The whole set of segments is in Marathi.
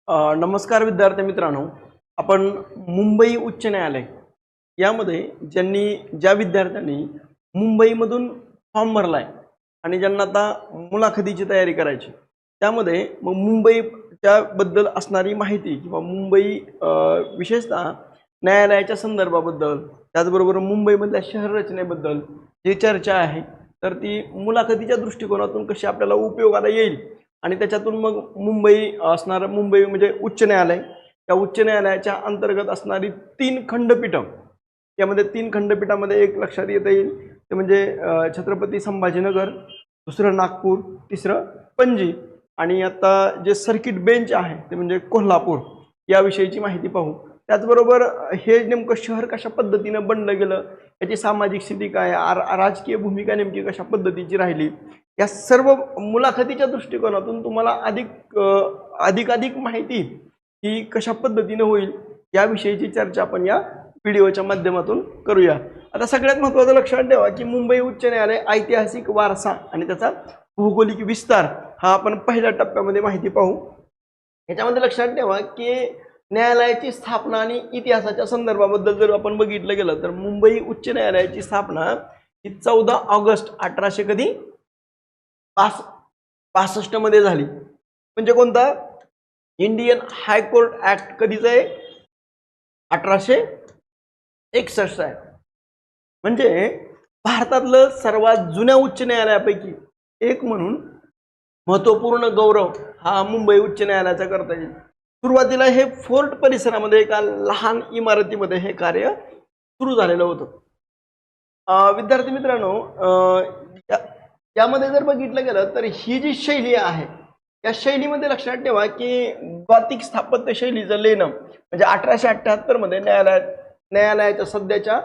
नमस्कार विद्यार्थी मित्रांनो, आपण मुंबई उच्च न्यायालय यामध्ये ज्या विद्यार्थ्यांनी मुंबईमधून फॉर्म भरलाय आणि ज्यांना आता मुलाखतीची तयारी करायची, त्यामध्ये मग मुंबईच्या बद्दल असणारी माहिती किंवा मुंबई विशेषतः न्यायालयाच्या संदर्भाबद्दल, त्याचबरोबर मुंबईमधल्या शहर रचनेबद्दल जी चर्चा आहे, तर ती मुलाखतीच्या दृष्टिकोनातून कशी आपल्याला उपयोगाला येईल आणि त्याच्यातून मग मुंबई म्हणजे उच्च न्यायालय, त्या उच्च न्यायालयाच्या अंतर्गत असणारी 3 खंडपीठं, त्यामध्ये 3 खंडपीठामध्ये एक लक्षात येता येईल ते म्हणजे छत्रपती संभाजीनगर, दुसरं नागपूर, तिसरं पणजी आणि आता जे सर्किट बेंच आहे ते म्हणजे कोल्हापूर, याविषयीची माहिती पाहू। त्याचबरोबर हे नेमकं शहर कशा पद्धतीने बनलं गेलं, याची सामाजिक स्थिती काय, राजकीय भूमिका नेमकी कशा पद्धतीची राहिली, या सर्व मुलाखतीच्या दृष्टिकोनातून तुम्हाला अधिक माहिती ही कशा पद्धतीने होईल याविषयीची चर्चा आपण या व्हिडिओच्या माध्यमातून करूया। आता सगळ्यात महत्त्वाचं लक्षात ठेवा की मुंबई उच्च न्यायालय ऐतिहासिक वारसा आणि त्याचा भौगोलिक विस्तार हा आपण पहिल्या टप्प्यामध्ये माहिती पाहू। याच्यामध्ये लक्षात ठेवा की न्यायालयाची स्थापना आणि इतिहासाच्या संदर्भाबद्दल जर आपण बघितलं गेलं तर मुंबई उच्च न्यायालयाची स्थापना ही 14 ऑगस्ट 1865 मध्ये झाली। म्हणजे कोणता? इंडियन हायकोर्ट ऍक्ट कधीचा आहे? 1861 आहे। म्हणजे भारतातलं सर्वात जुन्या उच्च न्यायालयापैकी एक म्हणून महत्त्वपूर्ण गौरव हा मुंबई उच्च न्यायालयाचा करता येईल। सुरुवातीला हे फोर्ट परिसरामध्ये एका लहान इमारतीमध्ये हे कार्य सुरू झालेलं होतं। विद्यार्थी मित्रांनो, यामध्ये जर बघितलं गेलं तर ही जी शैली आहे या शैलीमध्ये लक्षात ठेवा की गॉथिक स्थापत्य शैलीचं लेणं म्हणजे 1878 मध्ये न्यायालयाच्या सध्याच्या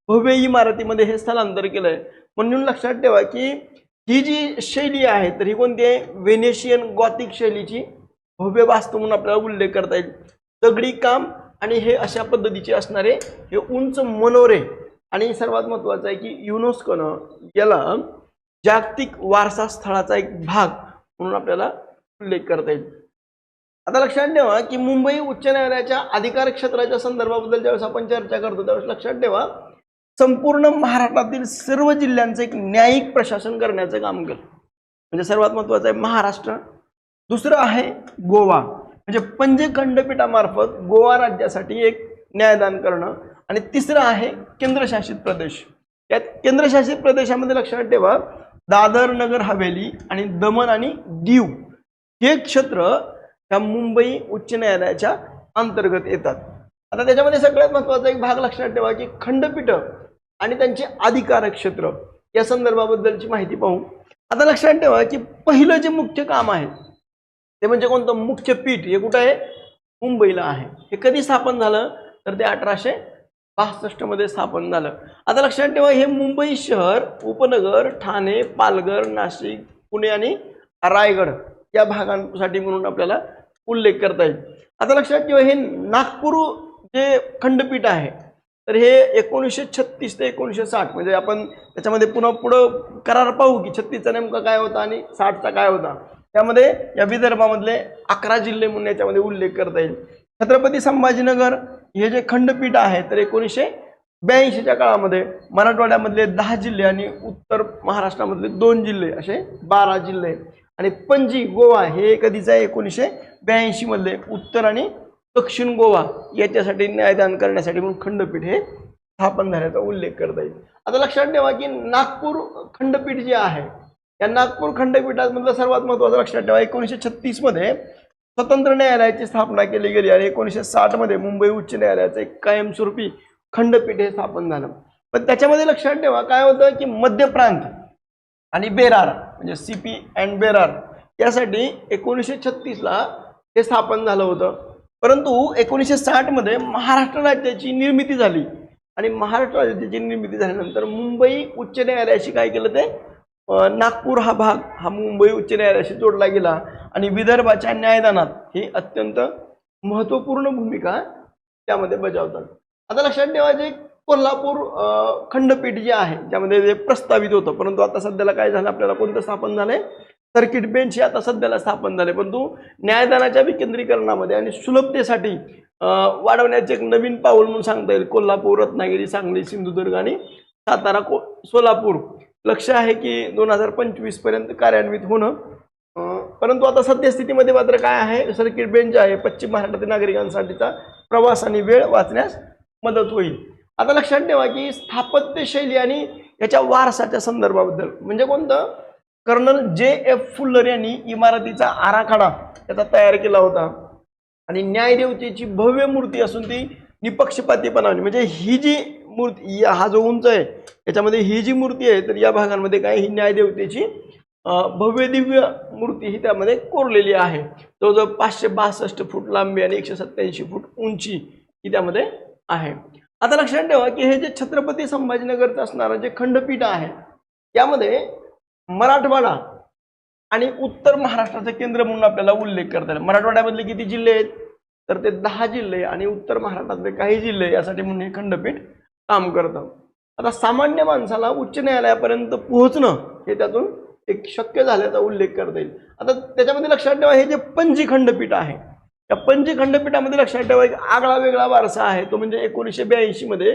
भव्य इमारतीमध्ये हे स्थलांतर केलंय। म्हणून लक्षात ठेवा की ही जी शैली आहे तर ही कोणती आहे? व्हेनेशियन गॉथिक शैलीची भव्य वास्तू म्हणून आपल्याला उल्लेख करता येईल। दगडी काम आणि हे अशा पद्धतीचे असणारे हे उंच मनोरे आणि सर्वात महत्त्वाचं आहे की युनेस्कोनं याला जागतिक वारसा स्थळाचा एक भाग म्हणून आपल्याला उल्लेख करता येईल। आता लक्षात ठेवा की मुंबई उच्च न्यायालयाच्या अधिकार क्षेत्राच्या संदर्भाबद्दल ज्यावेळेस आपण चर्चा करतो त्यावेळेस लक्षात ठेवा संपूर्ण महाराष्ट्रातील सर्व जिल्ह्यांचं एक न्यायिक प्रशासन करण्याचं काम केलं। म्हणजे सर्वात महत्त्वाचं आहे महाराष्ट्र, दुसरं आहे गोवा, म्हणजे पंजे खंडपीठामार्फत गोवा राज्यासाठी एक न्यायदान करणं, आणि तिसरं आहे केंद्रशासित प्रदेश। यात केंद्रशासित प्रदेशामध्ये लक्षात ठेवा दादर नगर हवेली आणि दमन आणि दीव हे क्षेत्र या मुंबई उच्च न्यायालयाच्या अंतर्गत येतात। आता त्याच्यामध्ये सगळ्यात महत्त्वाचा एक भाग लक्षात ठेवा की खंडपीठ आणि त्यांचे अधिकार क्षेत्र या संदर्भाबद्दलची माहिती पाहू। आता लक्षात ठेवा की पहिलं जे मुख्य काम आहे ते म्हणजे कोणतं? मुख्य पीठ हे कुठं आहे? मुंबईला आहे। हे कधी स्थापन झालं तर ते 1862 मध्ये स्थापन झालं। आता लक्षात ठेवा हे मुंबई शहर, उपनगर, ठाणे, पालघर, नाशिक, पुणे आणि रायगड या भागांसाठी म्हणून आपल्याला उल्लेख करता येईल। आता लक्षात ठेवा हे नागपूर जे खंडपीठ आहे तर हे 1936 ते 1960 म्हणजे आपण त्याच्यामध्ये पुढं करार पाहू की 36चा नेमका काय होता आणि 60चा काय होता। त्यामध्ये या विदर्भामधले 11 जिल्हे म्हणून याच्यामध्ये उल्लेख करता येईल। छत्रपती संभाजीनगर हे जे खंडपीठ आहे तर 1982च्या काळामध्ये मराठवाड्यामधले 10 जिल्हे आणि उत्तर महाराष्ट्रामधले 2 जिल्हे असे 12 जिल्हे, आणि पणजी गोवा हे कधीच आहे? 1982 मधले उत्तर आणि दक्षिण गोवा याच्यासाठी न्यायदान करण्यासाठी म्हणून खंडपीठ हे स्थापन झाल्याचा उल्लेख करता येईल। आता लक्षात ठेवा की नागपूर खंडपीठ जे आहे या नागपूर खंडपीठामधलं सर्वात महत्त्वाचं लक्षात ठेवा 1936 मध्ये स्वतंत्र न्यायालयाची स्थापना केली गेली आणि 1960 मध्ये मुंबई उच्च न्यायालयाचं एक कायमस्वरूपी खंडपीठ हे स्थापन झालं। पण त्याच्यामध्ये लक्षात ठेवा काय होतं की मध्य प्रांत आणि बेरार म्हणजे सीपी अँड बेरार यासाठी 1936 ला हे स्थापन झालं होतं। परंतु 1960 मध्ये महाराष्ट्र राज्याची निर्मिती झाली आणि महाराष्ट्र राज्याची निर्मिती झाल्यानंतर मुंबई उच्च न्यायालयाशी काय केलं ते नागपूर हा भाग हा मुंबई उच्च न्यायालयाशी जोडला गेला आणि विदर्भाच्या न्यायदानात ही अत्यंत महत्त्वपूर्ण भूमिका त्यामध्ये बजावतात। आता लक्षात ठेवा जे कोल्हापूर खंडपीठ जे आहे ज्यामध्ये जे प्रस्तावित होतं, परंतु आता सध्याला काय झालं आपल्याला कोणतं स्थापन झालंय? सर्किट बेंच हे आता सध्याला स्थापन झाले, परंतु न्यायदानाच्या विकेंद्रीकरणामध्ये आणि सुलभतेसाठी वाढवण्याचे एक नवीन पाऊल म्हणून सांगता येईल. कोल्हापूर, रत्नागिरी, सांगली, सिंधुदुर्ग आणि सातारा, सोलापूर लक्ष्य आहे की 2025 पर्यंत कार्यान्वित होणं. परंतु आता सद्यस्थितीमध्ये मात्र काय आहे, सर्किट बेंच आहे पश्चिम महाराष्ट्रातील नागरिकांसाठीचा प्रवास आणि वेळ वाचण्यास मदत होईल. आता लक्षात ठेवा की स्थापत्य शैली आणि याच्या वारसाच्या संदर्भाबद्दल म्हणजे कोणतं, कर्नल J.F. फुल्लर यांनी इमारतीचा आराखडा त्याचा तयार केला होता आणि न्यायदेवतेची भव्य मूर्ती असून ती निपक्षपातीपणाने म्हणजे ही जी मूर्ती, हा जो उंच आहे याच्यामध्ये ही जी मूर्ती आहे, तर या भागांमध्ये काय ही न्यायदेवतेची भव्य दिव्य मूर्ती ही त्यामध्ये कोरलेली आहे. जवळजवळ 562 फूट लांबी आणि 187 फूट उंची ही त्यामध्ये आहे. आता लक्षात ठेवा की हे जे छत्रपती संभाजीनगरचं असणारं जे खंडपीठ आहे यामध्ये मराठवाडा आणि उत्तर महाराष्ट्राचं केंद्र म्हणून आपल्याला उल्लेख करता येईल. मराठवाड्यामधले किती जिल्हे आहेत, तर ते 10 जिल्हे आणि उत्तर महाराष्ट्रातले काही जिल्हे यासाठी म्हणून हे खंडपीठ काम करतं. आता सामान्य माणसाला उच्च न्यायालयापर्यंत पोहोचणं हे त्यातून एक शक्य झाल्याचा उल्लेख करता येईल. आता त्याच्यामध्ये लक्षात ठेवा हे जे पणजी खंडपीठ आहे, या पणजी खंडपीठामध्ये लक्षात ठेवा एक आगळा वेगळा वारसा आहे. तो म्हणजे 1982 मध्ये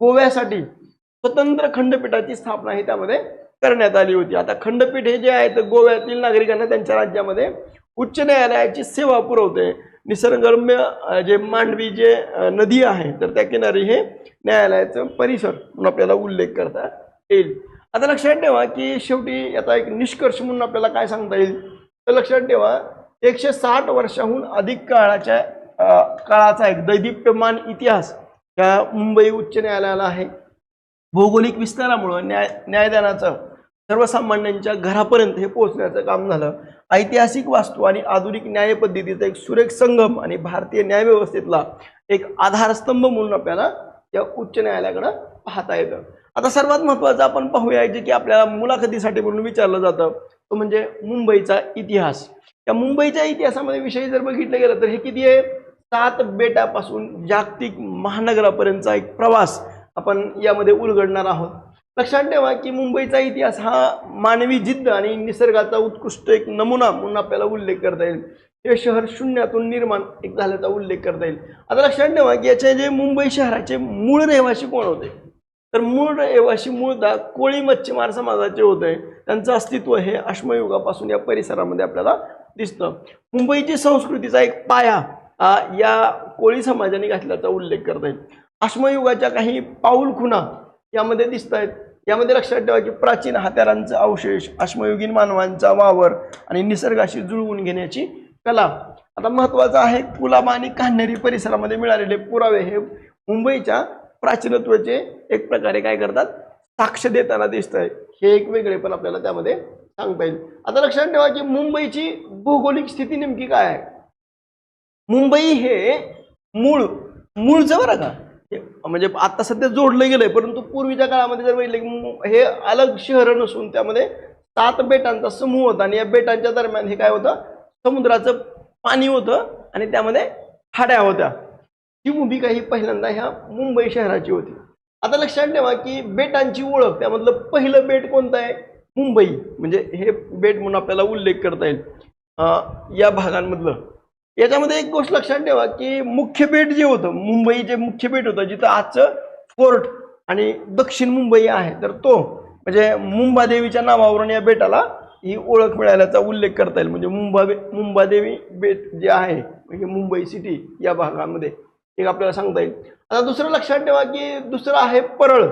गोव्यासाठी स्वतंत्र खंडपीठाची स्थापना ही त्यामध्ये करण्यात आली होती. आता खंडपीठ हे जे आहे तर गोव्यातील नागरिकांना त्यांच्या राज्यामध्ये उच्च न्यायालयाची सेवा पुरवते. निसर्गरम्य जे मांडवी जे नदी आहे तर त्या किनारी हे न्यायालयाचं परिसर म्हणून आपल्याला उल्लेख करता येईल. आता लक्षात ठेवा की शेवटी याचा एक निष्कर्ष म्हणून आपल्याला काय सांगता येईल, तर लक्षात ठेवा 160 वर्षाहून अधिक काळाचा एक दैदिप्यमान इतिहास या मुंबई उच्च न्यायालयाला आहे. भौगोलिक विस्तारामुळे न्यायदानाचं सर्वसामान्यांच्या घरापर्यंत हे पोहोचण्याचं काम झालं. ऐतिहासिक वास्तू आणि आधुनिक न्यायपद्धतीचा एक सुरेख संगम आणि भारतीय न्यायव्यवस्थेतला एक आधारस्तंभ म्हणून आपल्याला या उच्च न्यायालयाकडे पाहता येतं. आता सर्वात महत्त्वाचं आपण पाहूया जे की आपल्याला मुलाखतीसाठी म्हणून विचारलं जातं तो म्हणजे मुंबईचा इतिहास. या मुंबईच्या इतिहासामध्ये विषयी जर बघितलं गेलं तर हे किती आहे, 7 बेटापासून जागतिक महानगरापर्यंतचा एक प्रवास आपण यामध्ये उलगडणार आहोत. लक्षात ठेवा की मुंबईचा इतिहास हा मानवी जिद्द आणि निसर्गाचा उत्कृष्ट एक नमुना म्हणून आपल्याला उल्लेख करता येईल. हे शहर शून्यातून निर्माण एक झाल्याचा उल्लेख करता येईल. आता लक्षात ठेवा की याचे जे मुंबई शहराचे मूळ रहिवासी कोण होते, तर मूळ रहिवासी मूळतः कोळी मच्छीमार समाजाचे होते. त्यांचं अस्तित्व हे अश्मयुगापासून या परिसरामध्ये आपल्याला दिसतं. मुंबईची संस्कृतीचा एक पाया या कोळी समाजाने घातल्याचा उल्लेख करता येईल. अश्मयुगाच्या काही पाऊल खुणा यामध्ये दिसत आहेत. यामध्ये लक्षात ठेवा की प्राचीन हत्यारांचे अवशेष, अश्मयुगीन मानवांचा वावर आणि निसर्गाशी जुळवून घेण्याची कला. आता महत्त्वाचं आहे कुलाबा आणि कान्हेरी परिसरामध्ये मिळालेले पुरावे हे मुंबईच्या प्राचीनत्वाचे एक प्रकारे काय करतात, साक्ष देताना दिसत आहे. हे एक वेगळे पण आपल्याला त्यामध्ये सांगता येईल. आता लक्षात ठेवा की मुंबईची भौगोलिक स्थिती नेमकी काय आहे. मुंबई हे मूळचं बरं का, म्हणजे आता सध्या जोडलं गेलंय, परंतु पूर्वीच्या काळामध्ये जर बघितलं हे अलग शहर नसून त्यामध्ये 7 बेटांचा समूह होता आणि या बेटांच्या दरम्यान हे काय होतं, समुद्राचं पाणी होतं आणि त्यामध्ये खाड्या होत्या. ही भूमिका ही पहिल्यांदा ह्या मुंबई शहराची होती. आता लक्षात ठेवा की बेटांची ओळख, त्यामधलं पहिलं बेट कोणतं आहे, मुंबई, म्हणजे हे बेट म्हणून आपल्याला उल्लेख करता येईल या भागांमधलं. याच्यामध्ये एक गोष्ट लक्षात ठेवा की मुख्य बेट जे होतं, मुंबई जे मुख्य बेट होतं जिथं आजचं फोर्ट आणि दक्षिण मुंबई आहे, तर तो म्हणजे मुंबादेवीच्या नावावरून या बेटाला ही ओळख मिळाल्याचा उल्लेख करता येईल. म्हणजे मुंबादेवी बेट जे आहे म्हणजे मुंबई सिटी या भागामध्ये एक आपल्याला सांगता येईल. आता दुसरं लक्षात ठेवा की दुसरं आहे परळ.